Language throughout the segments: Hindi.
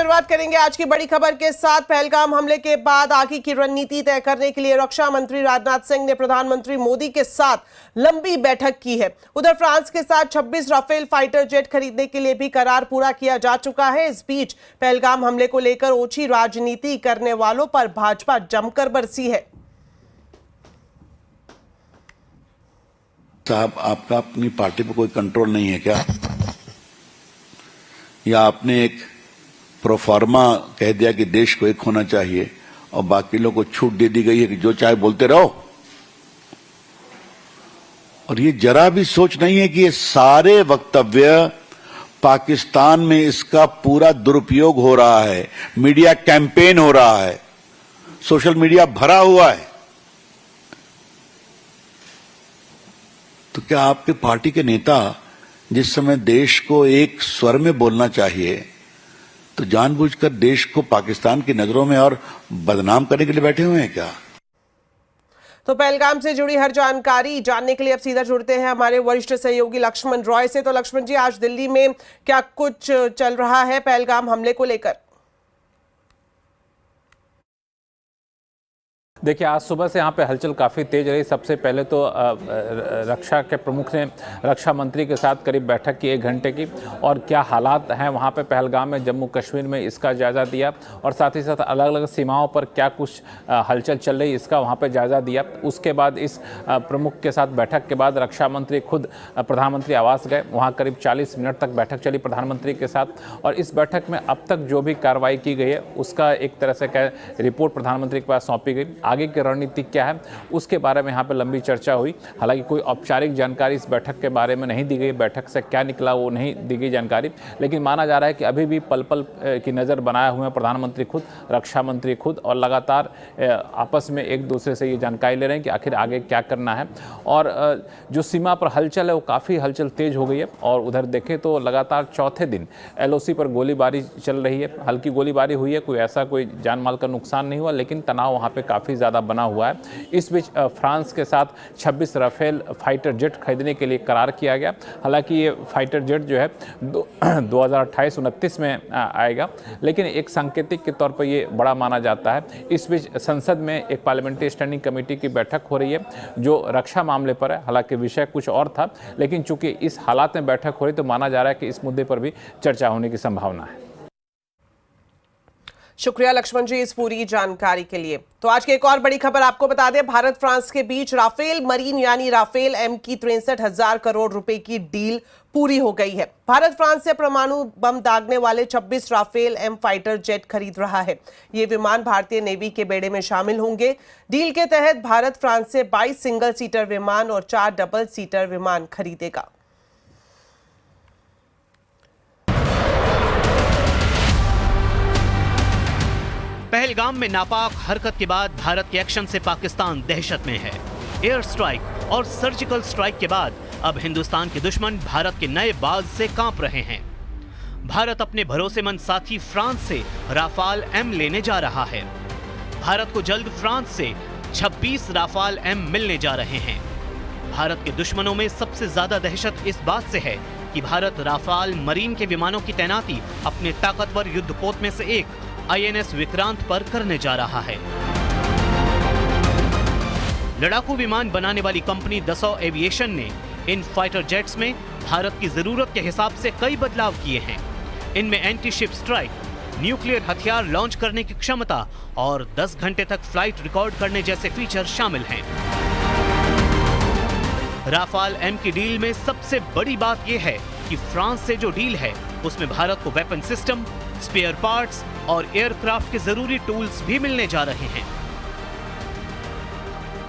शुरुआत करेंगे आज की बड़ी खबर के साथ। पहलगाम हमले के बाद आगे की रणनीति तय करने के लिए रक्षा मंत्री राजनाथ सिंह ने प्रधानमंत्री मोदी के साथ लंबी बैठक की है। उधर फ्रांस के साथ 26 राफेल फाइटर जेट खरीदने के लिए भी करार पूरा किया जा चुका है। इस बीच पहलगाम हमले को लेकर ओछी राजनीति करने वालों पर भाजपा जमकर बरसी है। साहब, आपका अपनी पार्टी पर कोई कंट्रोल नहीं है क्या? या आपने एक प्रोफार्मा कह दिया कि देश को एक होना चाहिए और बाकी लोगों को छूट दे दी गई है कि जो चाहे बोलते रहो? और ये जरा भी सोच नहीं है कि ये सारे वक्तव्य पाकिस्तान में इसका पूरा दुरुपयोग हो रहा है, मीडिया कैंपेन हो रहा है, सोशल मीडिया भरा हुआ है। तो क्या आपके पार्टी के नेता जिस समय देश को एक स्वर में बोलना चाहिए तो जानबूझकर देश को पाकिस्तान की नजरों में और बदनाम करने के लिए बैठे हुए हैं क्या? तो पहलगाम से जुड़ी हर जानकारी जानने के लिए अब सीधा जुड़ते हैं हमारे वरिष्ठ सहयोगी लक्ष्मण रॉय से। तो लक्ष्मण जी, आज दिल्ली में क्या कुछ चल रहा है पहलगाम हमले को लेकर? देखिए, आज सुबह से यहाँ पे हलचल काफ़ी तेज रही। सबसे पहले तो रक्षा के प्रमुख ने रक्षा मंत्री के साथ करीब बैठक की 1 घंटे की, और क्या हालात हैं वहाँ पे पहलगाम में, जम्मू कश्मीर में, इसका जायज़ा दिया। और साथ ही साथ अलग अलग सीमाओं पर क्या कुछ हलचल चल रही इसका वहाँ पे जायज़ा दिया। उसके बाद इस प्रमुख के साथ बैठक के बाद रक्षा मंत्री खुद प्रधानमंत्री आवास गए। वहाँ करीब 40 मिनट तक बैठक चली प्रधानमंत्री के साथ। और इस बैठक में अब तक जो भी कार्रवाई की गई है उसका एक तरह से रिपोर्ट प्रधानमंत्री के पास सौंपी गई। आगे की रणनीति क्या है उसके बारे में यहाँ पर लंबी चर्चा हुई। हालांकि कोई औपचारिक जानकारी इस बैठक के बारे में नहीं दी गई, बैठक से क्या निकला वो नहीं दी गई जानकारी। लेकिन माना जा रहा है कि अभी भी पल पल की नज़र बनाए हुए हैं प्रधानमंत्री खुद, रक्षा मंत्री खुद, और लगातार आपस में एक दूसरे से ये जानकारी ले रहे हैं कि आखिर आगे क्या करना है। और जो सीमा पर हलचल है वो काफ़ी हलचल तेज हो गई है। और उधर देखें तो लगातार चौथे दिन LOC पर गोलीबारी चल रही है। हल्की गोलीबारी हुई है, कोई जान माल का नुकसान नहीं हुआ, लेकिन तनाव वहाँ पर काफ़ी ज़्यादा बना हुआ है। इस बीच फ्रांस के साथ 26 राफेल फाइटर जेट खरीदने के लिए करार किया गया। हालांकि ये फाइटर जेट जो है 2028-29 में आएगा, लेकिन एक सांकेतिक के तौर पर ये बड़ा माना जाता है। इस बीच संसद में एक पार्लियामेंट्री स्टैंडिंग कमेटी की बैठक हो रही है जो रक्षा मामले पर है। हालांकि विषय कुछ और था, लेकिन चूंकि इस हालात में बैठक हो रही तो माना जा रहा है कि इस मुद्दे पर भी चर्चा होने की संभावना है। शुक्रिया लक्ष्मण जी इस पूरी जानकारी के लिए। तो आज की एक और बड़ी खबर आपको बता दें, भारत फ्रांस के बीच राफेल मरीन यानी राफेल M की 63,000 करोड़ रुपए की डील पूरी हो गई है। भारत फ्रांस से परमाणु बम दागने वाले 26 राफेल M फाइटर जेट खरीद रहा है। ये विमान भारतीय नेवी के बेड़े में शामिल होंगे। डील के तहत भारत फ्रांस से 22 सिंगल सीटर विमान और 4 डबल सीटर विमान खरीदेगा। पहलगाम में नापाक हरकत के बाद भारत के एक्शन से पाकिस्तान दहशत में है। एयर स्ट्राइक और सर्जिकल स्ट्राइक के बाद अब हिंदुस्तान के दुश्मन भारत के नए बाज से कांप रहे हैं। भारत अपने भरोसेमंद साथी फ्रांस से राफाल M लेने जा रहा है। भारत को जल्द फ्रांस से 26 राफाल M मिलने जा रहे हैं। भारत के दुश्मनों में सबसे ज्यादा दहशत इस बात से है कि भारत राफाल मरीन के विमानों की तैनाती अपने ताकतवर युद्धपोत में से एक INS विक्रांत पर करने जा रहा है। लड़ाकू विमान बनाने वाली कंपनी दसॉ एविएशन ने इन फाइटर जेट्स में भारत की जरूरत के हिसाब से कई बदलाव किए हैं। इनमें एंटी शिप स्ट्राइक, न्यूक्लियर हथियार लॉन्च करने की क्षमता और 10 घंटे तक फ्लाइट रिकॉर्ड करने जैसे फीचर शामिल हैं। राफाल M की डील में सबसे बड़ी बात यह है कि फ्रांस से जो डील है उसमें भारत को वेपन सिस्टम, स्पेयर पार्ट्स और एयरक्राफ्ट के जरूरी टूल्स भी मिलने जा रहे हैं।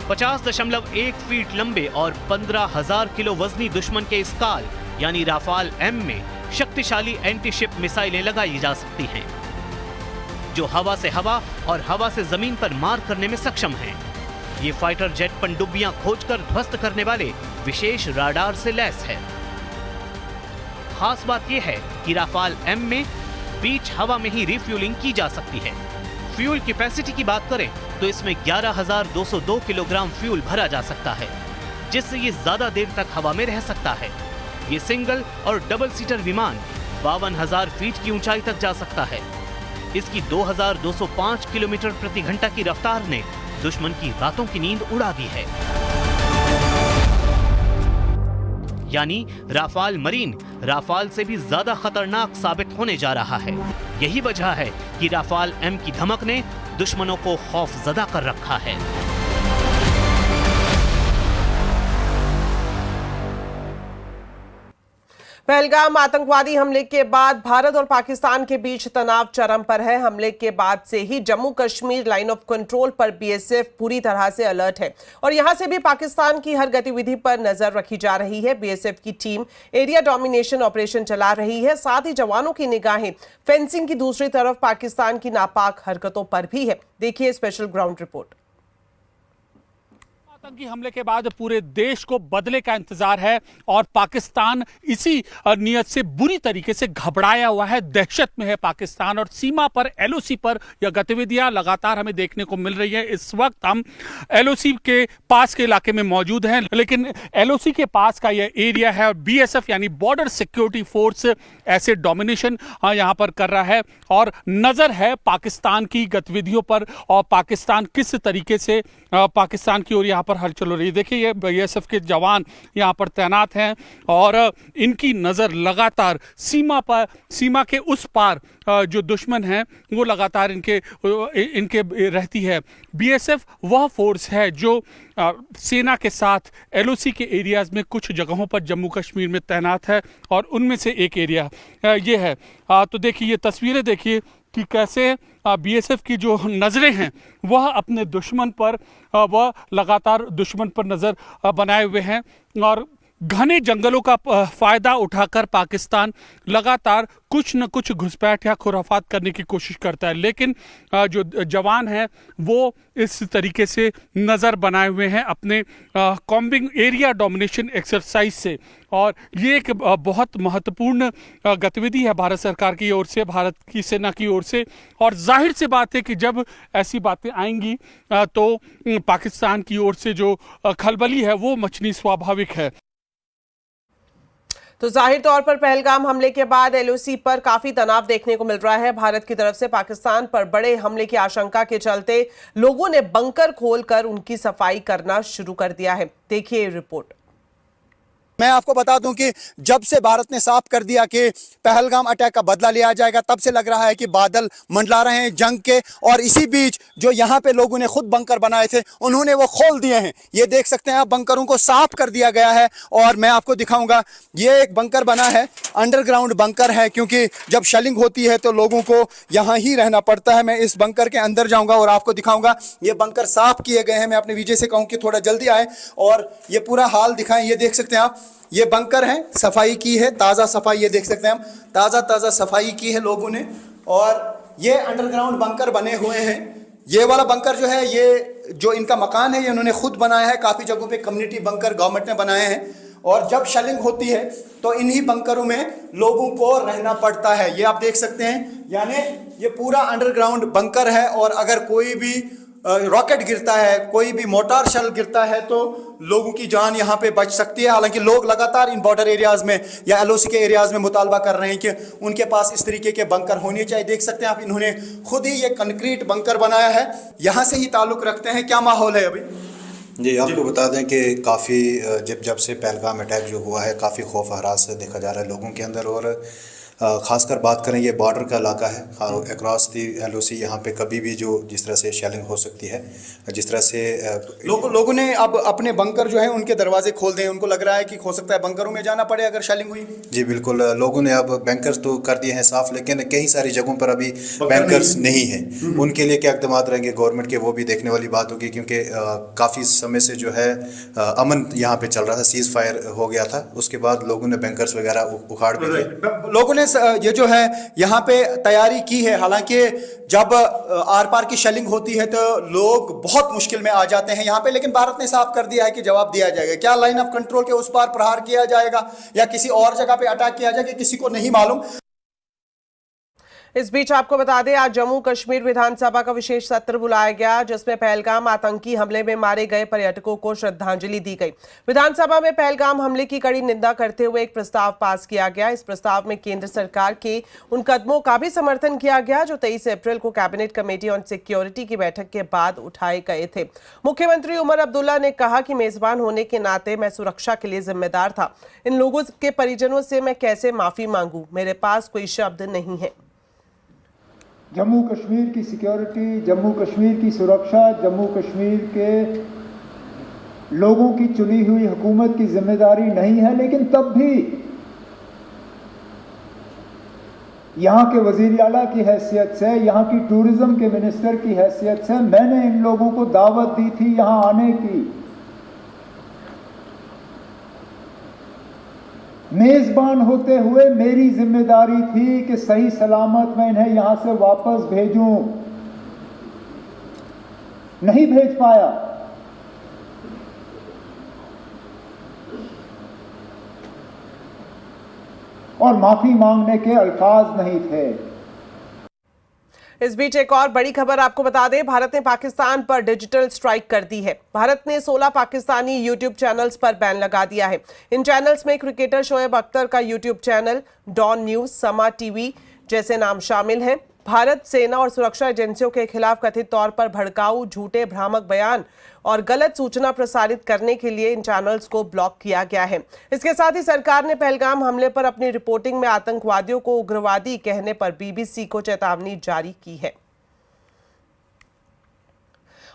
50.1 फीट लंबे और 15,000 किलो वजनी दुश्मन के इस काल यानी राफाल M में शक्तिशाली एंटी शिप मिसाइलें लगाई जा सकती हैं, जो हवा से हवा और हवा से जमीन पर मार करने में सक्षम हैं। ये फाइटर जेट पनडुब्बियां खोजकर ध्वस्त करने वाले विशेष राडार से लैस है। खास बात यह है कि राफाल M में बीच हवा में ही रिफ्यूलिंग की जा सकती है। फ्यूल कैपेसिटी की बात करें तो इसमें 11,202 किलोग्राम फ्यूल भरा जा सकता है, जिससे ये ज्यादा देर तक हवा में रह सकता है। ये सिंगल और डबल सीटर विमान 52,000 फीट की ऊंचाई तक जा सकता है। इसकी 2205 किलोमीटर प्रति घंटा की रफ्तार ने दुश्मन की रातों की नींद उड़ा दी है। यानी राफाल मरीन राफाल से भी ज्यादा खतरनाक साबित होने जा रहा है। यही वजह है कि राफाल एम की धमक ने दुश्मनों को खौफजदा कर रखा है। पहलगाम आतंकवादी हमले के बाद भारत और पाकिस्तान के बीच तनाव चरम पर है। हमले के बाद से ही Jammu Kashmir line of control पर बीएसएफ पूरी तरह से अलर्ट है और यहां से भी पाकिस्तान की हर गतिविधि पर नजर रखी जा रही है। बीएसएफ की टीम एरिया डोमिनेशन ऑपरेशन चला रही है। साथ ही जवानों की निगाहें फेंसिंग की दूसरी तरफ पाकिस्तान की नापाक हरकतों पर भी है। देखिए स्पेशल ग्राउंड रिपोर्ट। आतंकी हमले के बाद पूरे देश को बदले का इंतजार है और पाकिस्तान इसी नियत से बुरी तरीके से घबराया हुआ है, दहशत में है पाकिस्तान। और सीमा पर एलओसी पर यह गतिविधियां लगातार हमें देखने को मिल रही है। इस वक्त हम एलओसी के पास के इलाके में मौजूद हैं, लेकिन एलओसी के पास का यह एरिया है और बीएसएफ यानी बॉर्डर सिक्योरिटी फोर्स ऐसे डोमिनेशन यहां पर कर रहा है और नजर है पाकिस्तान की गतिविधियों पर और पाकिस्तान किस तरीके से पाकिस्तान की ओर यहां पर हलचल हो रही है। देखिए ये बीएसएफ के जवान यहां पर तैनात हैं और इनकी नजर लगातार सीमा के उस पार जो दुश्मन हैं वो लगातार इनके रहती है। बीएसएफ वह फोर्स है जो सेना के साथ एलओसी के एरियाज में कुछ जगहों पर जम्मू कश्मीर में तैनात है और उनमें से एक एरिया ये है। तो देखिए ये तस्वीरें देखिए कि कैसे बीएसएफ की जो नज़रें हैं वह अपने दुश्मन पर वह लगातार दुश्मन पर नज़र बनाए हुए हैं और घने जंगलों का फायदा उठाकर पाकिस्तान लगातार कुछ न कुछ घुसपैठ या खुराफात करने की कोशिश करता है, लेकिन जो जवान हैं वो इस तरीके से नज़र बनाए हुए हैं अपने कॉम्बिंग एरिया डोमिनेशन एक्सरसाइज से। और ये एक बहुत महत्वपूर्ण गतिविधि है भारत सरकार की ओर से, भारत की सेना की ओर से। और जाहिर सी बात है कि जब ऐसी बातें आएंगी तो पाकिस्तान की ओर से जो खलबली है वो मचनी स्वाभाविक है। तो जाहिर तौर पर पहलगाम हमले के बाद एलओसी पर काफी तनाव देखने को मिल रहा है। भारत की तरफ से पाकिस्तान पर बड़े हमले की आशंका के चलते लोगों ने बंकर खोलकर उनकी सफाई करना शुरू कर दिया है। देखिए रिपोर्ट। मैं आपको बता दूं कि जब से भारत ने साफ कर दिया कि पहलगाम अटैक का बदला लिया जाएगा, तब से लग रहा है कि बादल मंडला रहे हैं जंग के। और इसी बीच जो यहाँ पे लोगों ने खुद बंकर बनाए थे उन्होंने वो खोल दिए हैं। ये देख सकते हैं आप, बंकरों को साफ कर दिया गया है। और मैं आपको दिखाऊंगा, ये एक बंकर बना है, अंडरग्राउंड बंकर है, क्योंकि जब शेलिंग होती है तो लोगों को यहाँ ही रहना पड़ता है। मैं इस बंकर के अंदर जाऊँगा और आपको दिखाऊँगा। ये बंकर साफ किए गए हैं। मैं अपने विजय से कहूँ कि थोड़ा जल्दी आए और ये पूरा हाल दिखाएं। ये देख सकते हैं आप, ये बंकर है, सफाई की है, ताज़ा सफाई, ये देख सकते हैं हम, ताज़ा सफाई की है लोगों ने। और ये अंडरग्राउंड बंकर बने हुए हैं। ये वाला बंकर जो है, ये जो इनका मकान है, ये इन्होंने खुद बनाया है। काफ़ी जगहों पे कम्युनिटी बंकर गवर्नमेंट ने बनाए हैं। और जब शेलिंग होती है तो इन्हीं बंकरों में लोगों को रहना पड़ता है। ये आप देख सकते हैं, यानी ये पूरा अंडरग्राउंड बंकर है। और अगर कोई भी रॉकेट गिरता है, कोई भी मोटार शेल गिरता है तो लोगों की जान यहाँ पे बच सकती है। हालांकि लोग लगातार इन बॉर्डर एरियाज में या एलओसी के एरियाज में मुतालबा कर रहे हैं कि उनके पास इस तरीके के बंकर होने चाहिए। देख सकते हैं आप, इन्होंने खुद ही ये कंक्रीट बंकर बनाया है। यहाँ से ही ताल्लुक रखते हैं। क्या माहौल है अभी? जी, आपको बता दें कि काफ़ी जब से पहलगाम अटैक जो हुआ है, काफ़ी खौफ हरास देखा जा रहा है लोगों के अंदर। और ख़ासकर बात करें, ये बॉर्डर का इलाका है, अक्रॉस दी एलओसी। यहाँ पे कभी भी जिस तरह से शेलिंग हो सकती है, जिस तरह से लोगों ने अब अपने बंकर जो है उनके दरवाजे खोल दें। उनको लग रहा है कि हो सकता है बंकरों में जाना पड़े अगर शेलिंग हुई। जी बिल्कुल, लोगों ने अब बैंकर्स तो कर दिए हैं साफ, लेकिन कई सारी जगहों पर अभी बैंकर्स नहीं हैं। उनके लिए क्या इक़दाम रहेंगे गवर्नमेंट के, वो भी देखने वाली बात होगी। क्योंकि काफ़ी समय से जो है अमन यहाँ पे चल रहा था, सीज़ फायर हो गया था, उसके बाद लोगों ने बैंकर्स वगैरह उखाड़ दिए। लोगों ने ये जो है यहाँ पे तैयारी की है। हालांकि जब आर पार की शेलिंग होती है तो लोग बहुत मुश्किल में आ जाते हैं यहाँ पे, लेकिन भारत ने साफ कर दिया है कि जवाब दिया जाएगा। क्या लाइन ऑफ कंट्रोल के उस पार प्रहार किया जाएगा या किसी और जगह पे अटैक किया जाएगा, किसी को नहीं मालूम। इस बीच आपको बता दें, आज जम्मू कश्मीर विधानसभा का विशेष सत्र बुलाया गया, जिसमें पहलगाम आतंकी हमले में मारे गए पर्यटकों को श्रद्धांजलि दी गई। विधानसभा में पहलगाम हमले की कड़ी निंदा करते हुए एक प्रस्ताव पास किया गया। इस प्रस्ताव में केंद्र सरकार के उन कदमों का भी समर्थन किया गया जो 23 अप्रैल को कैबिनेट कमेटी ऑन सिक्योरिटी की बैठक के बाद उठाए गए थे। मुख्यमंत्री उमर अब्दुल्ला ने कहा कि मेजबान होने के नाते मैं सुरक्षा के लिए जिम्मेदार था। इन लोगों के परिजनों से मैं कैसे माफी मांगू, मेरे पास कोई शब्द नहीं है। जम्मू कश्मीर की सिक्योरिटी, जम्मू कश्मीर की सुरक्षा, जम्मू कश्मीर के लोगों की चुनी हुई हुकूमत की जिम्मेदारी नहीं है, लेकिन तब भी यहाँ के वजीर आला की हैसियत से, यहाँ की टूरिज्म के मिनिस्टर की हैसियत से मैंने इन लोगों को दावत दी थी यहाँ आने की। मेजबान होते हुए मेरी जिम्मेदारी थी कि सही सलामत मैं इन्हें यहां से वापस भेजूं, नहीं भेज पाया। और माफी मांगने के अल्फाज नहीं थे। इस बीच एक और बड़ी खबर आपको बता दें, भारत ने पाकिस्तान पर डिजिटल स्ट्राइक कर दी है। भारत ने 16 पाकिस्तानी यूट्यूब चैनल्स पर बैन लगा दिया है। इन चैनल्स में क्रिकेटर शोएब अख्तर का यूट्यूब चैनल, डॉन न्यूज, समा टीवी जैसे नाम शामिल हैं। भारत सेना और सुरक्षा एजेंसियों के खिलाफ कथित तौर पर भड़काऊ, झूठे, भ्रामक बयान और गलत सूचना प्रसारित करने के लिए इन चैनल्स को ब्लॉक किया गया है। इसके साथ ही सरकार ने पहलगाम हमले पर अपनी रिपोर्टिंग में आतंकवादियों को उग्रवादी कहने पर बीबीसी को चेतावनी जारी की है।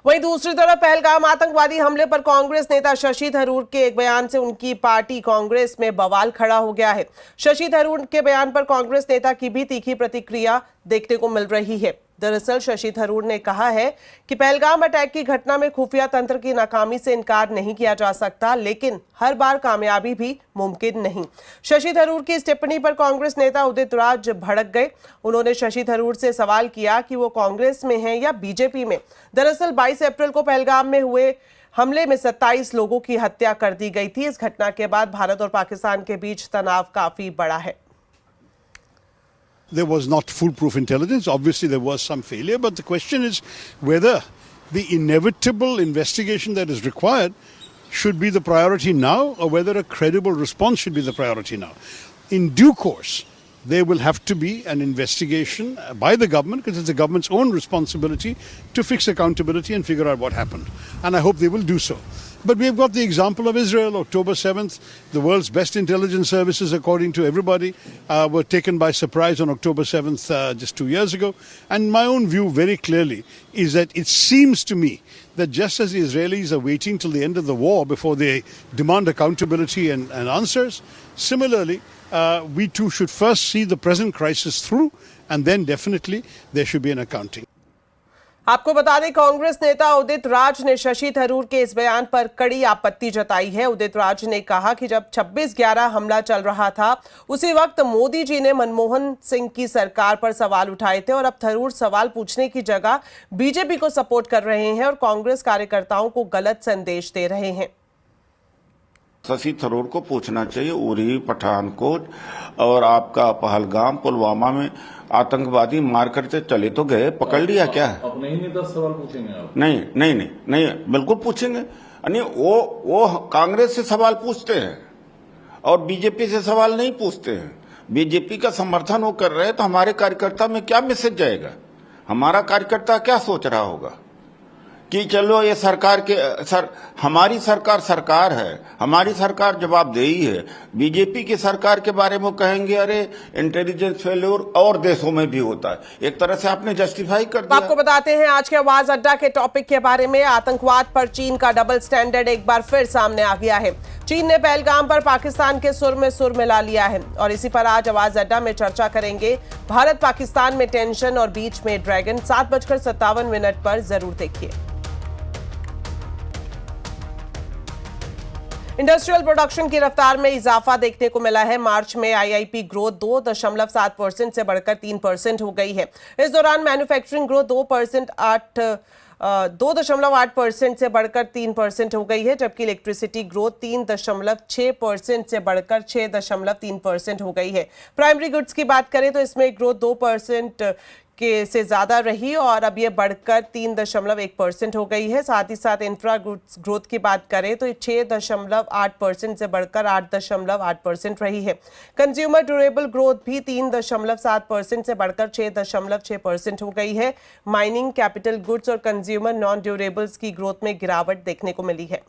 वहीं दूसरी तरफ पहलगाम आतंकवादी हमले पर कांग्रेस नेता शशि थरूर के एक बयान से उनकी पार्टी कांग्रेस में बवाल खड़ा हो गया है। शशि थरूर के बयान पर कांग्रेस नेता की भी तीखी प्रतिक्रिया देखने को मिल रही है। दरअसल शशि थरूर ने कहा है कि पहलगाम अटैक की घटना में खुफिया तंत्र की नाकामी से इनकार नहीं किया जा सकता, लेकिन हर बार कामयाबी भी मुमकिन नहीं। शशि थरूर की इस टिप्पणी पर कांग्रेस नेता उदित राज भड़क गए। उन्होंने शशि थरूर से सवाल किया कि वो कांग्रेस में हैं या बीजेपी में। दरअसल 22 अप्रैल को पहलगाम में हुए हमले में 27 लोगों की हत्या कर दी गई थी। इस घटना के बाद भारत और पाकिस्तान के बीच तनाव काफी बढ़ा है। There was not foolproof intelligence. Obviously, there was some failure, but the question is whether the inevitable investigation that is required should be the priority now, or whether a credible response should be the priority now. In due course, there will have to be an investigation by the government, because it's the government's own responsibility to fix accountability and figure out what happened. And I hope they will do so. But we've got the example of Israel. October 7th, the world's best intelligence services, according to everybody, were taken by surprise on October 7th just 2 years ago. And my own view very clearly is that it seems to me that just as the Israelis are waiting till the end of the war before they demand accountability and answers, similarly, we too should first see the present crisis through, and then definitely there should be an accounting. आपको बता दें, कांग्रेस नेता उदित राज ने शशि थरूर के इस बयान पर कड़ी आपत्ति जताई है। उदित राज ने कहा कि जब 26/11 हमला चल रहा था, उसी वक्त मोदी जी ने मनमोहन सिंह की सरकार पर सवाल उठाए थे और अब थरूर सवाल पूछने की जगह बीजेपी को सपोर्ट कर रहे हैं और कांग्रेस कार्यकर्ताओं को गलत संदेश दे रहे हैं। शशि थरूर को पूछना चाहिए, उरी, पठानकोट और आपका पहलगाम, पुलवामा में आतंकवादी मार करते चले तो गए, पकड़ लिया क्या? अब नहीं 10 सवाल पूछेंगे आप? नहीं, बिल्कुल पूछेंगे। नहीं, वो कांग्रेस से सवाल पूछते हैं और बीजेपी से सवाल नहीं पूछते हैं। बीजेपी का समर्थन वो कर रहे हैं तो हमारे कार्यकर्ता में क्या मैसेज जाएगा? हमारा कार्यकर्ता क्या सोच रहा होगा कि चलो ये हमारी सरकार है, हमारी सरकार जवाबदेही है। बीजेपी की सरकार के बारे में कहेंगे अरे इंटेलिजेंस फेल्योर और देशों में भी होता है। एक तरह से आपने जस्टिफाई कर दिया। आपको बताते हैं आज के आवाज अड्डा के टॉपिक के बारे में। आतंकवाद पर चीन का डबल स्टैंडर्ड एक बार फिर सामने आ गया है। चीन ने पहलगाम पर पाकिस्तान के सुर में सुर मिला लिया है और इसी पर आज आवाज अड्डा में चर्चा करेंगे। भारत पाकिस्तान में टेंशन और बीच में ड्रैगन, 7:57 पर जरूर देखिए। इंडस्ट्रियल प्रोडक्शन की रफ्तार में इजाफा देखने को मिला है। मार्च में आईआईपी ग्रोथ 2.7% से बढ़कर 3% हो गई है। इस दौरान मैन्युफैक्चरिंग ग्रोथ 2% 2.8% से बढ़कर 3% हो गई है, जबकि इलेक्ट्रिसिटी ग्रोथ 3.6% से बढ़कर 6.3% हो गई है। प्राइमरी गुड्स की बात करें तो इसमें ग्रोथ 2% के से ज़्यादा रही और अब ये बढ़कर 3.1% हो गई है। साथ ही साथ इंफ्रा गुड्स ग्रोथ की बात करें तो ये 6.8% से बढ़कर 8.8% रही है। कंज्यूमर ड्यूरेबल ग्रोथ भी 3.7% से बढ़कर 6.6% हो गई है। माइनिंग, कैपिटल गुड्स और कंज्यूमर नॉन ड्यूरेबल्स की ग्रोथ में गिरावट देखने को मिली है।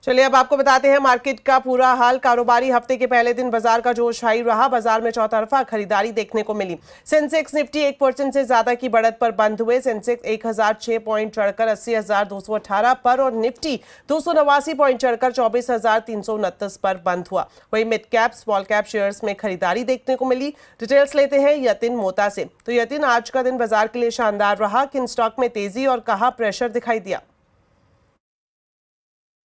चलिए अब आपको बताते हैं मार्केट का पूरा हाल। कारोबारी हफ्ते के पहले दिन बाजार का जोश हाई रहा। बाजार में चौतरफा खरीदारी देखने को मिली। सेंसेक्स निफ्टी 1% से ज्यादा की बढ़त पर बंद हुए। सेंसेक्स 1006 पॉइंट चढ़कर 80,218 पर और निफ्टी 289 पॉइंट चढ़कर 24,329 पर बंद हुआ। वहीं mid cap small cap shares में खरीदारी देखने को मिली। डिटेल्स लेते हैं यतिन मोता से। तो यतिन, आज का दिन बाजार के लिए शानदार रहा। किन स्टॉक में तेजी और कहां प्रेशर दिखाई दिया?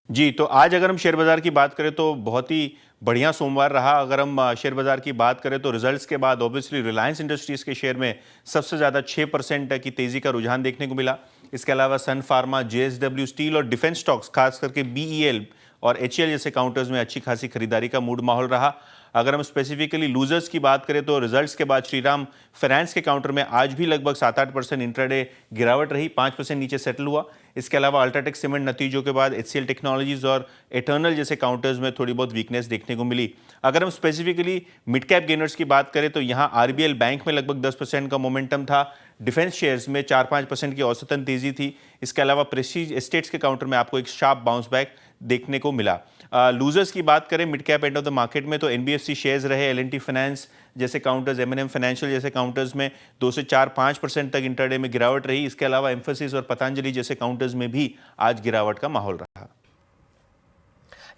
जी, तो आज अगर हम शेयर बाजार की बात करें तो बहुत ही बढ़िया सोमवार रहा। अगर हम शेयर बाजार की बात करें तो रिजल्ट्स के बाद ऑब्वियसली रिलायंस इंडस्ट्रीज के शेयर में सबसे ज़्यादा 6% की तेज़ी का रुझान देखने को मिला। इसके अलावा सन फार्मा, जेएसडब्ल्यू स्टील और डिफेंस स्टॉक्स खास करके बीईएल और एचएल जैसे काउंटर्स में अच्छी खासी खरीदारी का मूड माहौल रहा। अगर हम स्पेसिफिकली लूजर्स की बात करें तो रिजल्ट्स के बाद श्रीराम फाइनेंस के काउंटर में आज भी लगभग 7-8% इंट्राडे गिरावट रही, 5% नीचे सेटल हुआ। इसके अलावा अल्ट्राटेक सीमेंट नतीजों के बाद एचसीएल टेक्नोलॉजीज और एटर्नल जैसे काउंटर्स में थोड़ी बहुत वीकनेस देखने को मिली। अगर हम स्पेसिफिकली मिड कैप गेनर्स की बात करें तो यहाँ आरबीएल बैंक में लगभग 10% का मोमेंटम था। डिफेंस शेयर्स में 4-5% की औसतन तेजी थी। इसके अलावा प्रेस्टीज एस्टेट्स के काउंटर में आपको एक शार्प बाउंस बैक देखने को मिला। लूजर्स की बात करें mid cap end of the market में तो एनबीएफसी शेयर्स रहे, एलएनटी फाइनेंस जैसे काउंटर्स, एमएनएम फाइनेंशियल जैसे काउंटर्स में 2 से 4-5% तक इंटरडे में गिरावट रही। इसके अलावा एम्फोसिस और पतंजलि जैसे काउंटर्स में भी आज गिरावट का माहौल रहा।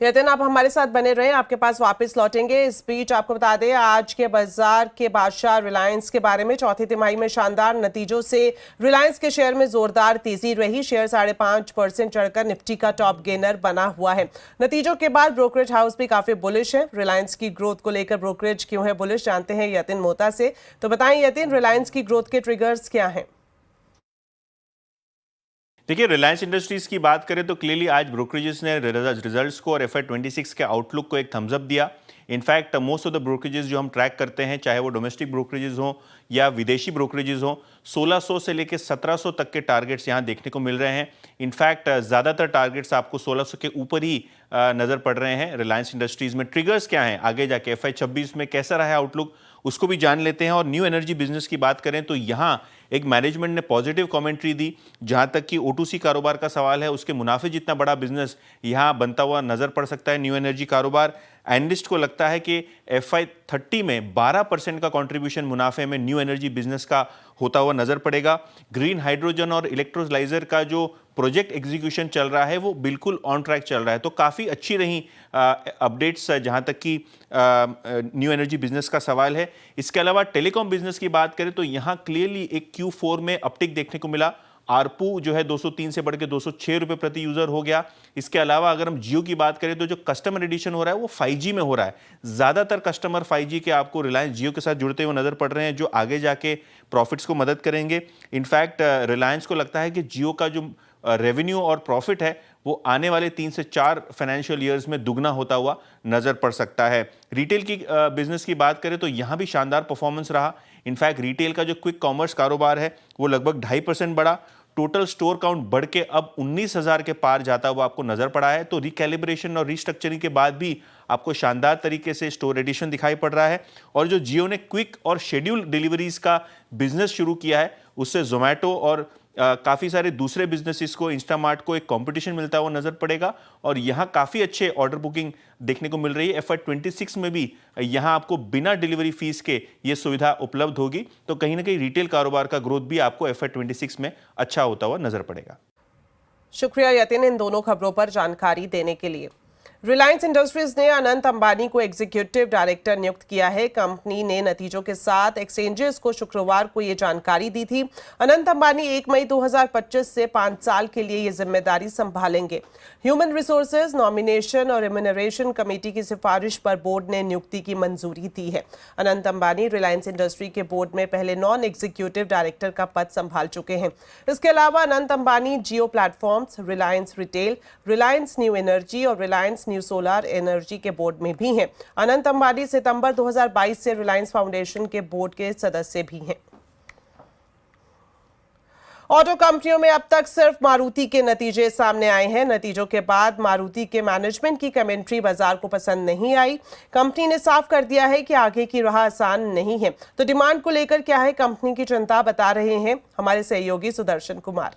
यतिन, आप हमारे साथ बने रहे, आपके पास वापस लौटेंगे। इस बीच आपको बता दें आज के बाजार के बादशाह रिलायंस के बारे में। चौथी तिमाही में शानदार नतीजों से रिलायंस के शेयर में जोरदार तेजी रही। शेयर 5.5% चढ़कर निफ्टी का टॉप गेनर बना हुआ है। नतीजों के बाद ब्रोकरेज हाउस भी काफी बुलिश है। रिलायंस की ग्रोथ को लेकर ब्रोकरेज क्यों है बुलिश, जानते हैं यतिन मोता से। तो बताएं यतिन, रिलायंस की ग्रोथ के ट्रिगर्स क्या हैं? देखिए, रिलायंस इंडस्ट्रीज की बात करें तो क्लियरली आज ब्रोकरेजेस ने रिजल्ट्स को और FY26 के आउटलुक को एक थम्स अप दिया। In fact most of the brokerages जो हम ट्रैक करते हैं, चाहे वो डोमेस्टिक ब्रोकरेजेस हों या विदेशी ब्रोकरेजेस हों, 1600 से लेकर 1700 तक के टारगेट्स यहाँ देखने को मिल रहे हैं। इनफैक्ट ज़्यादातर टारगेट्स आपको 1600 के ऊपर ही नज़र पड़ रहे हैं रिलायंस इंडस्ट्रीज में। ट्रिगर्स क्या हैं आगे जाके FY26 में कैसा रहा है आउटलुक, उसको भी जान लेते हैं। और न्यू एनर्जी बिजनेस की बात करें तो यहाँ एक मैनेजमेंट ने पॉजिटिव कमेंट्री दी। जहाँ तक कि O2C कारोबार का सवाल है, उसके मुनाफे जितना बड़ा बिजनेस यहाँ बनता हुआ नजर पड़ सकता है न्यू एनर्जी कारोबार। एनालिस्ट को लगता है कि FY30 में 12% का कंट्रीब्यूशन मुनाफे में न्यू एनर्जी बिजनेस का होता हुआ नजर पड़ेगा। ग्रीन हाइड्रोजन और इलेक्ट्रोलाइजर का जो प्रोजेक्ट एग्जीक्यूशन चल रहा है वो बिल्कुल ऑन ट्रैक चल रहा है। तो काफ़ी अच्छी रही अपडेट्स जहाँ तक कि न्यू एनर्जी बिजनेस का सवाल है। इसके अलावा टेलीकॉम बिजनेस की बात करें तो यहाँ क्लियरली एक Q4 में अपटिक देखने को मिला। आरपू जो है 203 से बढ़ के 206 रुपये प्रति यूजर हो गया। इसके अलावा अगर हम जियो की बात करें तो जो कस्टमर एडिशन हो रहा है वो 5G में हो रहा है। ज़्यादातर कस्टमर 5G के आपको रिलायंस जियो के साथ जुड़ते हुए नजर पड़ रहे हैं, जो आगे जाके प्रॉफिट्स को मदद करेंगे। इनफैक्ट रिलायंस को लगता है कि जियो का जो रेवेन्यू और प्रॉफिट है वो आने वाले 3 से 4 फाइनेंशियल ईयर्स में दुगना होता हुआ नजर पड़ सकता है। रिटेल की बिजनेस की बात करें तो यहाँ भी शानदार परफॉर्मेंस रहा। इनफैक्ट रिटेल का जो क्विक कॉमर्स कारोबार है वो लगभग 2.5% बढ़ा। टोटल स्टोर काउंट बढ़ के अब 19,000 के पार जाता हुआ आपको नजर पड़ा है। तो रिकैलिब्रेशन और रिस्ट्रक्चरिंग के बाद भी आपको शानदार तरीके से स्टोर एडिशन दिखाई पड़ रहा है। और जो जियो ने क्विक और शेड्यूल डिलीवरीज का बिजनेस शुरू किया है उससे जोमैटो और काफ़ी सारे दूसरे बिजनेसेस को, इंस्टामार्ट को एक कंपटीशन मिलता हुआ नजर पड़ेगा। और यहाँ काफ़ी अच्छे ऑर्डर बुकिंग देखने को मिल रही है। FY26 में भी यहाँ आपको बिना डिलीवरी फीस के ये सुविधा उपलब्ध होगी। तो कहीं ना कहीं रिटेल कारोबार का ग्रोथ भी आपको FY26 में अच्छा होता हुआ नजर पड़ेगा। शुक्रिया यतिन इन दोनों खबरों पर जानकारी देने के लिए। रिलायंस इंडस्ट्रीज ने अनंत अंबानी को एग्जीक्यूटिव डायरेक्टर नियुक्त किया है। कंपनी ने नतीजों के साथ एक्सचेंजेस को शुक्रवार को ये जानकारी दी थी। अनंत अंबानी 1 मई 2025 से 5 साल के लिए ये जिम्मेदारी संभालेंगे। ह्यूमन रिसोर्सेज, नॉमिनेशन और रेम्यूनरेशन कमेटी की सिफारिश पर बोर्ड ने नियुक्ति की मंजूरी दी है। अनंत अंबानी रिलायंस इंडस्ट्री के बोर्ड में पहले नॉन एग्जीक्यूटिव डायरेक्टर का पद संभाल चुके हैं। इसके अलावा Anant Ambani Jio platforms, Reliance retail, Reliance new energy और रिलायंस न्यू सोलर एनर्जी के बोर्ड में भी हैं। अनंत अंबानी सितंबर 2022 से रिलायंस फाउंडेशन के बोर्ड के सदस्य भी हैं। ऑटो कंपनियों में अब तक सिर्फ मारुति के नतीजे सामने आए हैं। नतीजों के बाद मारुति के मैनेजमेंट की कमेंट्री बाजार को पसंद नहीं आई। कंपनी ने साफ कर दिया है कि आगे की राह आसान नहीं है। तो डिमांड को लेकर क्या है कंपनी की चिंता, बता रहे हैं हमारे सहयोगी सुदर्शन कुमार।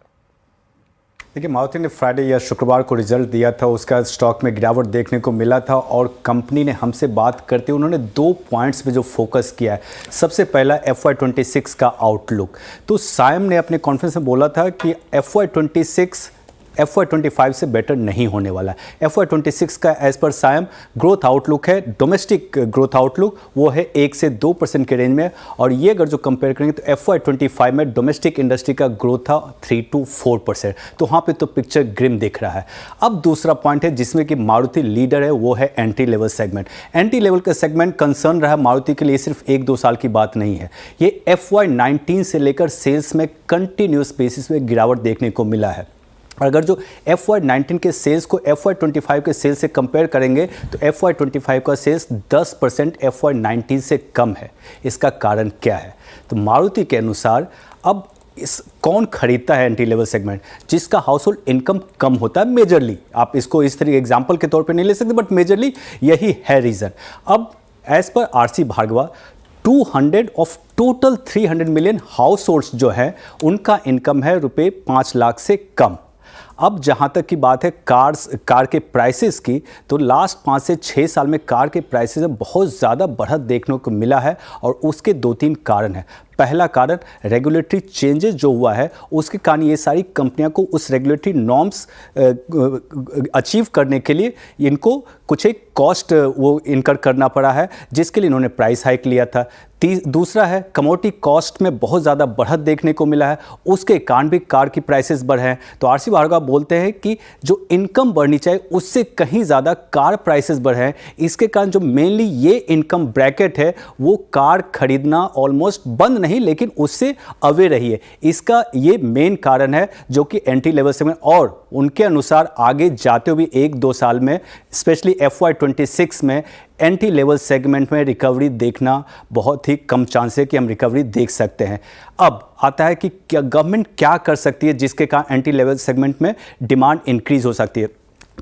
देखिए, मारुति ने फ्राइडे या शुक्रवार को रिजल्ट दिया था, उसका स्टॉक में गिरावट देखने को मिला था और कंपनी ने हमसे बात करते उन्होंने 2 पॉइंट्स पे जो फोकस किया है। सबसे पहला FY26 का आउटलुक। तो सायम ने अपने कॉन्फ्रेंस में बोला था कि FY26 FY25 से बेटर नहीं होने वाला है। FY26 का एज पर सायम ग्रोथ आउटलुक है, डोमेस्टिक ग्रोथ आउटलुक वो है 1 से 2% के रेंज में। और ये अगर जो कंपेयर करेंगे तो FY25 में डोमेस्टिक इंडस्ट्री का ग्रोथ था 3 to 4%। तो वहाँ पे तो पिक्चर ग्रिम दिख रहा है। अब दूसरा पॉइंट है जिसमें कि मारुति लीडर है, वो है entry level segment. Entry level का सेगमेंट कंसर्न रहा मारुति के लिए, सिर्फ 1-2 साल की बात नहीं है। ये FY19 से लेकर सेल्स में कंटिन्यूस बेसिस में गिरावट देखने को मिला है। अगर जो FY19 के सेल्स को FY25 के सेल्स से कंपेयर करेंगे तो FY25 का सेल्स 10% FY19 से कम है। इसका कारण क्या है? तो मारुति के अनुसार अब कौन खरीदता है एंट्री लेवल सेगमेंट? जिसका हाउस होल्ड इनकम कम होता है मेजरली। आप इसको इस तरीके एग्जाम्पल के तौर पे नहीं ले सकते, बट मेजरली यही है रीज़न। अब as per RC Bhargava 200 of total 300 million households जो है उनका इनकम है रुपये 5 लाख से कम। अब जहाँ तक की बात है कार के प्राइसेस की, तो लास्ट 5 से 6 साल में कार के प्राइसेस में बहुत ज़्यादा बढ़त देखने को मिला है और उसके 2-3 कारण हैं। पहला कारण रेगुलेटरी चेंजेस जो हुआ है उसके कारण ये सारी कंपनियां को उस रेगुलेटरी नॉर्म्स अचीव करने के लिए इनको कुछ एक कॉस्ट वो इनकर करना पड़ा है, जिसके लिए इन्होंने प्राइस हाइक लिया था। दूसरा है कमोडिटी कॉस्ट में बहुत ज़्यादा बढ़त देखने को मिला है, उसके कारण भी कार की प्राइसेस बढ़े हैं। तो RC भार्गवा बोलते हैं कि जो इनकम बढ़नी चाहिए उससे कहीं ज़्यादा कार प्राइसेस बढ़े हैं। इसके कारण जो मेनली ये इनकम ब्रैकेट है वो कार खरीदना ऑलमोस्ट बंद नहीं, लेकिन उससे अवे रही है। इसका ये मेन कारण है जो कि एंट्री लेवल सेगमेंट, और उनके अनुसार आगे जाते हुए 1-2 साल में स्पेशली FY26 में एंट्री लेवल सेगमेंट में रिकवरी देखना बहुत ही कम चांस है कि हम रिकवरी देख सकते हैं। अब आता है कि क्या गवर्नमेंट क्या कर सकती है जिसके कारण एंट्री लेवल सेगमेंट में डिमांड इंक्रीज हो सकती है।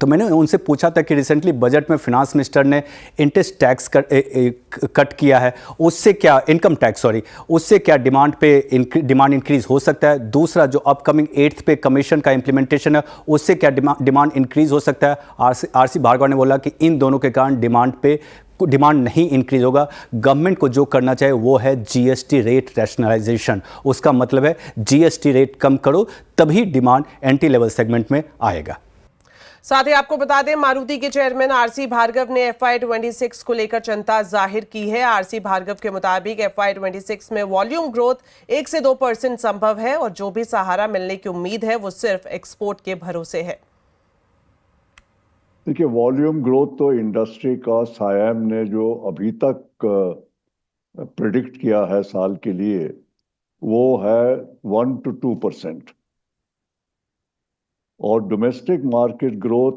तो मैंने उनसे पूछा था कि रिसेंटली बजट में फिनांस मिनिस्टर ने इंटरेस्ट टैक्स कट किया है, उससे क्या इनकम टैक्स उससे क्या डिमांड इंक्रीज हो सकता है। दूसरा जो अपकमिंग 8th पे कमीशन का इम्प्लीमेंटेशन है उससे क्या डिमांड इंक्रीज हो सकता है। RC भार्गवा ने बोला कि इन दोनों के कारण डिमांड नहीं इंक्रीज होगा। गवर्नमेंट को जो करना चाहिए वो है GST रेट रैशनलाइजेशन। उसका मतलब है GST रेट कम करो तभी डिमांड एंट्री लेवल सेगमेंट में आएगा। साथ ही आपको बता दें मारुति के चेयरमैन RC भार्गव ने FY26 को लेकर चिंता जाहिर की है। RC भार्गव के मुताबिक FY26 में वॉल्यूम ग्रोथ 1 से 2% संभव है और जो भी सहारा मिलने की उम्मीद है वो सिर्फ एक्सपोर्ट के भरोसे है। देखिए, वॉल्यूम ग्रोथ तो इंडस्ट्री का सायम ने जो अभी तक प्रेडिक्ट किया है साल के लिए वो है 1 to 2%। और डोमेस्टिक मार्केट ग्रोथ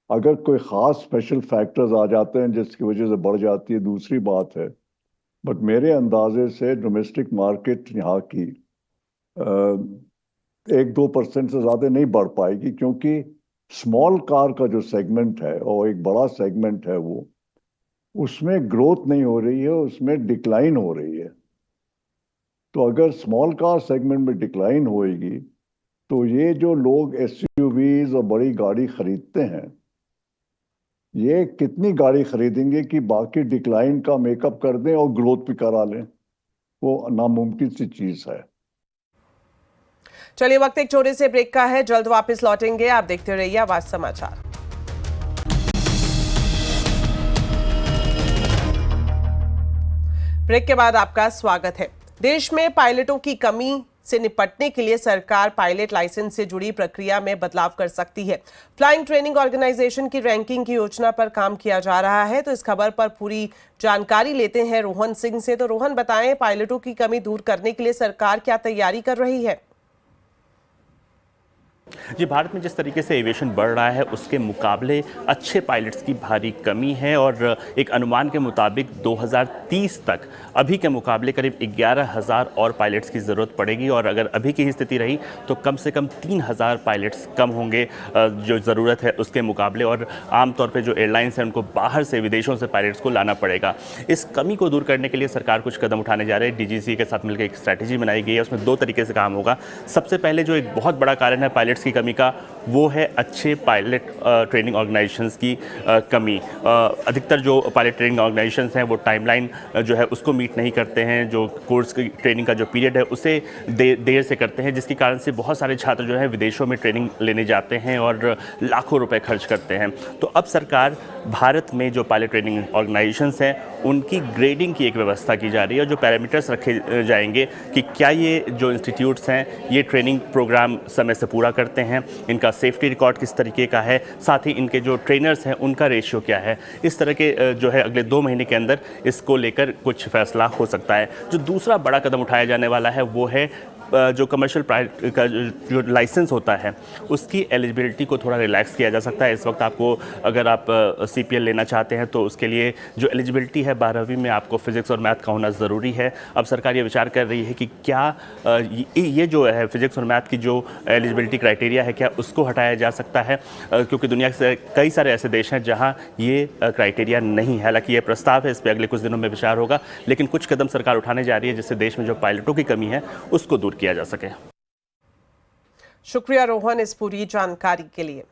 अगर कोई ख़ास स्पेशल फैक्टर्स आ जाते हैं जिसकी वजह से बढ़ जाती है दूसरी बात है, बट मेरे अंदाजे से डोमेस्टिक मार्केट यहाँ की 1-2% से ज़्यादा नहीं बढ़ पाएगी, क्योंकि स्मॉल कार का जो सेगमेंट है और एक बड़ा सेगमेंट है वो उसमें ग्रोथ नहीं हो रही है, उसमें डिक्लाइन हो रही है। तो अगर स्मॉल कार सेगमेंट में डिक्लाइन होएगी तो ये जो लोग SUVs और बड़ी गाड़ी खरीदते हैं ये कितनी गाड़ी खरीदेंगे कि बाकी डिक्लाइन का मेकअप कर दें और ग्रोथ भी करा लें, वो नामुमकिन सी चीज है। चलिए वक्त एक छोटे से ब्रेक का है, जल्द वापस लौटेंगे। आप देखते रहिए आवाज समाचार। ब्रेक के बाद आपका स्वागत है। देश में पायलटों की कमी से निपटने के लिए सरकार पायलट लाइसेंस से जुड़ी प्रक्रिया में बदलाव कर सकती है। फ्लाइंग ट्रेनिंग ऑर्गेनाइजेशन की रैंकिंग की योजना पर काम किया जा रहा है। तो इस खबर पर पूरी जानकारी लेते हैं रोहन सिंह से। तो रोहन, बताएं, पायलटों की कमी दूर करने के लिए सरकार क्या तैयारी कर रही है? जी, भारत में जिस तरीके से एविएशन बढ़ रहा है उसके मुकाबले अच्छे पायलट्स की भारी कमी है और एक अनुमान के मुताबिक 2030 तक अभी के मुकाबले करीब 11,000 और पायलट्स की ज़रूरत पड़ेगी और अगर अभी की ही स्थिति रही तो कम से कम 3,000 पायलट्स कम होंगे जो ज़रूरत है उसके मुकाबले। और आमतौर पे जो एयरलाइंस हैं उनको बाहर से, विदेशों से पायलट्स को लाना पड़ेगा। इस कमी को दूर करने के लिए सरकार कुछ कदम उठाने जा रहे हैं। DGCA के साथ मिलकर एक स्ट्रैटेजी बनाई गई है, उसमें 2 तरीके से काम होगा। सबसे पहले जो एक बहुत बड़ा कारण है पायलट्स की कमी का, वो है अच्छे पायलट ट्रेनिंग ऑर्गेनाइजेशंस की कमी। अधिकतर जो पायलट ट्रेनिंग ऑर्गेनाइजेशंस हैं वो टाइमलाइन जो है उसको मीट नहीं करते हैं। जो कोर्स की ट्रेनिंग का जो पीरियड है उसे देर से करते हैं, जिसके कारण से बहुत सारे छात्र जो है विदेशों में ट्रेनिंग लेने जाते हैं और लाखों रुपए खर्च करते हैं। तो अब सरकार भारत में जो पायलट ट्रेनिंग ऑर्गेनाइजेशंस हैं उनकी ग्रेडिंग की एक व्यवस्था की जा रही है और जो पैरामीटर्स रखे जाएंगे कि क्या ये जो इंस्टीट्यूट्स हैं ये ट्रेनिंग प्रोग्राम समय से पूरा करते हैं, इनका सेफ्टी रिकॉर्ड किस तरीके का है, साथ ही इनके जो ट्रेनर्स हैं उनका रेशियो क्या है। इस तरह के जो है अगले 2 महीने के अंदर इसको लेकर कुछ फैसला हो सकता है। जो दूसरा बड़ा कदम उठाया जाने वाला है वो है जो कमर्शियल का जो लाइसेंस होता है उसकी एलिजिबिलिटी को थोड़ा रिलैक्स किया जा सकता है। इस वक्त आपको अगर आप CPL लेना चाहते हैं तो उसके लिए जो एलिजिबिलिटी है 12वीं में आपको फिजिक्स और मैथ का होना ज़रूरी है। अब सरकार ये विचार कर रही है कि क्या ये जो है फिजिक्स और मैथ की जो एलिजिबिलिटी क्राइटेरिया है क्या उसको हटाया जा सकता है, क्योंकि दुनिया के कई सारे ऐसे देश हैं जहाँ ये क्राइटेरिया नहीं है। हालांकि ये प्रस्ताव है, इस पर अगले कुछ दिनों में विचार होगा, लेकिन कुछ कदम सरकार उठाने जा रही है जिससे देश में जो पायलटों की कमी है उसको दूर किया जा सके। शुक्रिया रोहन इस पूरी जानकारी के लिए।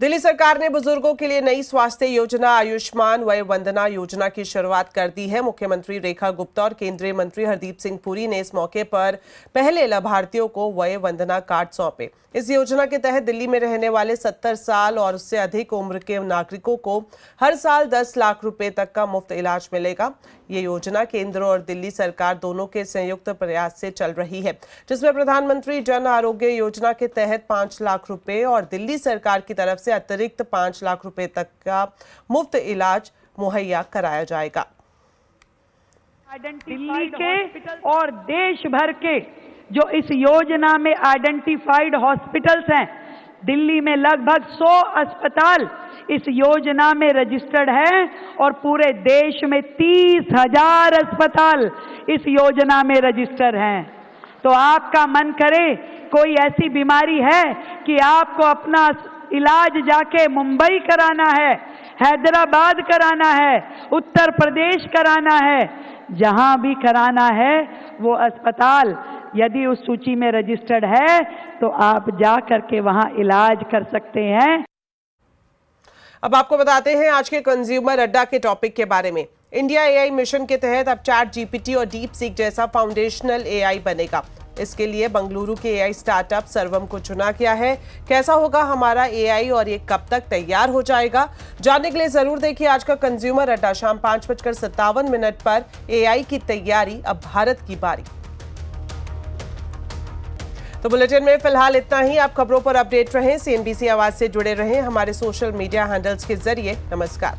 दिल्ली सरकार ने बुजुर्गों के लिए नई स्वास्थ्य योजना आयुष्मान वय वंदना योजना की शुरुआत कर दी है। मुख्यमंत्री रेखा गुप्ता और केंद्रीय मंत्री हरदीप सिंह पुरी ने इस मौके पर पहले लाभार्थियों को वय वंदना कार्ड सौंपे। इस योजना के तहत दिल्ली में रहने वाले 70 साल और उससे अधिक उम्र के नागरिकों को हर साल 10 लाख रुपए तक का मुफ्त इलाज मिलेगा। ये योजना केंद्र और दिल्ली सरकार दोनों के संयुक्त प्रयास से चल रही है, जिसमें प्रधानमंत्री जन आरोग्य योजना के तहत 5 लाख रुपए और दिल्ली सरकार की तरफ से अतिरिक्त 5 लाख रुपए तक का मुफ्त इलाज मुहैया कराया जाएगा। दिल्ली के और देश भर के जो इस योजना में आइडेंटिफाइड हॉस्पिटल्स हैं, दिल्ली में लगभग 100 अस्पताल इस योजना में रजिस्टर्ड है और पूरे देश में 30,000 अस्पताल इस योजना में रजिस्टर हैं। तो आपका मन करे कोई ऐसी बीमारी है कि आपको अपना इलाज जाके मुंबई कराना है, हैदराबाद कराना है, उत्तर प्रदेश कराना है, जहां भी कराना है वो अस्पताल यदि उस सूची में रजिस्टर्ड है तो आप जा करके वहां इलाज कर सकते हैं। अब आपको बताते हैं आज के कंज्यूमर अड्डा के टॉपिक के बारे में। इंडिया AI मिशन के तहत अब ChatGPT और DeepSeek जैसा फाउंडेशनल AI बनेगा। इसके लिए बंगलुरु के AI स्टार्टअप सर्वम को चुना गया है। कैसा होगा हमारा AI और ये कब तक तैयार हो जाएगा, जानने के लिए जरूर देखिए आज का कंज्यूमर अड्डा शाम 5:57 पर। AI की तैयारी, अब भारत की बारी। तो बुलेटिन में फिलहाल इतना ही। आप खबरों पर अपडेट रहें, CNBC आवाज से जुड़े रहें हमारे सोशल मीडिया हैंडल्स के जरिए। नमस्कार।